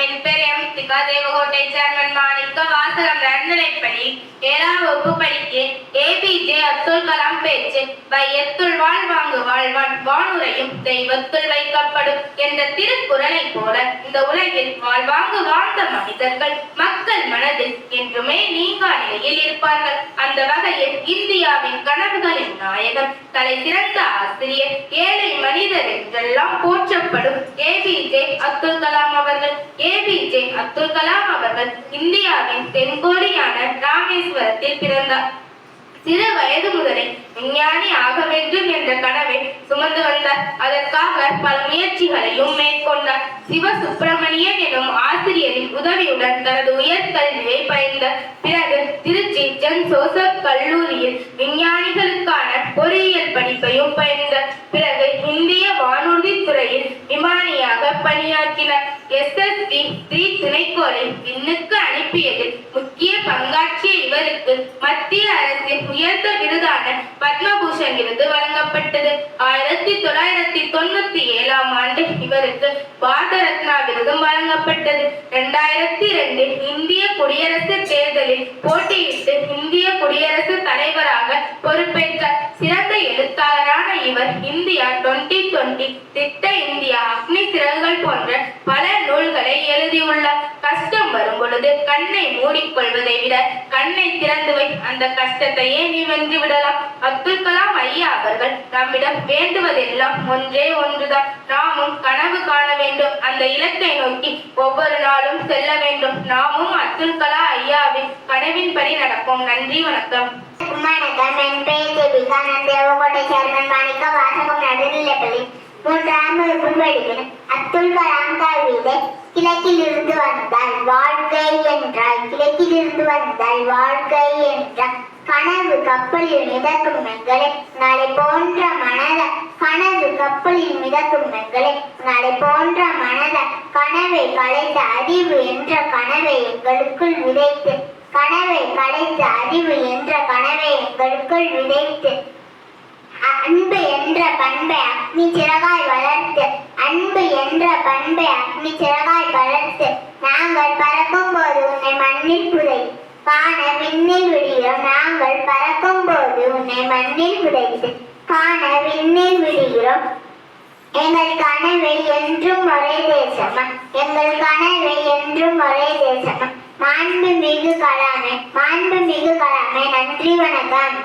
என் பேர் எம் திகா தேவகோட்டை சேர்மன் மாணிக்க வாசகம் நடுநிலைப்பள்ளி 7ஆம் வகுப்பு படிக்கிறேன். ஏபிஜே அப்துல் கலாம் பேச்சு வையத்துள் வாழ்வாங்கு வாழ்வான் வானுரையும் தெய்வத்துள் வைக்கப்படும் என்ற திருக்குறளை போல இந்த உலகில் வாழ்வாங்கு வாழ்ந்த மனிதர்கள் மக்கள் மனதில் என்றுமே நீங்கா நிலையில் இருப்பார்கள். அந்த வகையில் இந்தியாவின் கனவுகளின் நாயகன் தலை சிறந்த ஆசிரியர் ஏழை மனிதர் என்றெல்லாம் போற்றப்படும் ஏபிஜே அப்துல் கலாம் அவர்கள். ஏபிஜே அப்துல் கலாம் அவர்கள் இந்தியாவின் தென்கோடியான ராமேஸ்வரத்தில் பிறந்தார். சிறு வயது முதலே விஞ்ஞானி ஆக வேண்டும் என்ற கனவை சுமந்து வந்தார். அதற்காக பல முயற்சிகளையும் மேற்கொண்டார். சிவசுப்பிரமணியன் எனும் ஆசிரியரின் உதவியுடன் தனது உயர்கல்வியை பயின்றார். பிறகு திருச்சி சென்ட் ஜோசப் கல்லூரியில் விஞ்ஞானிகளுக்கான பொறியியல் படிப்பையும் பயின்றார். பிறகு இந்திய வானூர்தி துறையில் விமானியாக பணியாற்றினார். SSV-3 துணைக்கோளை விண்ணுக்கு அனுப்பியதில் முக்கிய பங்காற்றிய இவருக்கு மத்திய அரசின் உயர்ந்த விருதான பத்மபூஷன் விருது வழங்கப்பட்டது. 1997ஆம் ஆண்டு இவருக்கு பாரத ரத்னா விருதும் வழங்கப்பட்டது. 2002 இந்திய குடியரசு தேர்தலில் போட்டியிட்டு இந்திய குடியரசு தலைவராக பொறுப்பேற்றார். சிறந்த எழுத்தாளரான இவர் இந்தியா 2020, திட்ட இந்தியா, அக்னி சிறகுகள் போன்ற பல நூல்களை எழுதியுள்ளார். கஷ்டம் வரும் பொழுது கண்ணை மூடிக்கொள்வதை விட கண்ணை திறந்துவை, அந்த கஷ்டத்தையே நீ வென்று விடலாம். அப்துல் கலாம் ஐயா அவர்கள் நம்மிடம் வேண்டுவதெல்லாம் ஒன்றே ஒன்றுதான், நாமும் கனவு காண வேண்டும், அந்த இலக்கை நோக்கி ஒவ்வொரு நாளும் செல்ல வேண்டும். நாமும் அப்துல் கலாம் ஐயாவின் கனவின்படி நடப்போம். நன்றி, வணக்கம். வணக்கம். என் பெயர் ஜெபிகா. நான் தேவகோட்டை சேர்மன் மாணிக்க வாசகம் நடுநிலைப்பள்ளி 3ஆம் வகுப்பு படிக்கிறேன். அப்துல் கலாம் கவிதை கிழக்கில் இருந்து வந்தால் வாழ்க்கை என்றால், கிழக்கில் இருந்து வந்தால் வாழ்க்கை என்றால், கனவு கப்பலில் மிதக்கும் எங்களை நாளை போன்ற மனத, கனவு கப்பலில் மிதக்கும் எங்களை நாளை போன்ற மனத, கனவை கலைத்த அறிவு என்ற கனவை எங்களுக்குள் விதைத்து, கனவை கலைத்த அறிவு என்ற கனவை எங்களுக்குள் விதைத்து, அன்பு என்ற பண்பை அக்னி சிறகாய் வளர்த்து, அன்பு என்ற பண்பை அக்னி சிறகாய் வளர்த்து, நாங்கள் பறக்கும் போது உன்னை மண்ணில் புதை காண விண்ணில் விடுகிறோம். நாங்கள் பறக்கும் போது உன்னை மண்ணில் புதைத்து காண விண்ணில் விடுகிறோம். எங்கள் கனவை என்றும் ஒரே தேசமா, எங்கள் கனவை என்றும் ஒரே தேசமா. மாண்புமிகு கலாமே, மாண்புமிகு கலாமே. நன்றி, வணக்கம்.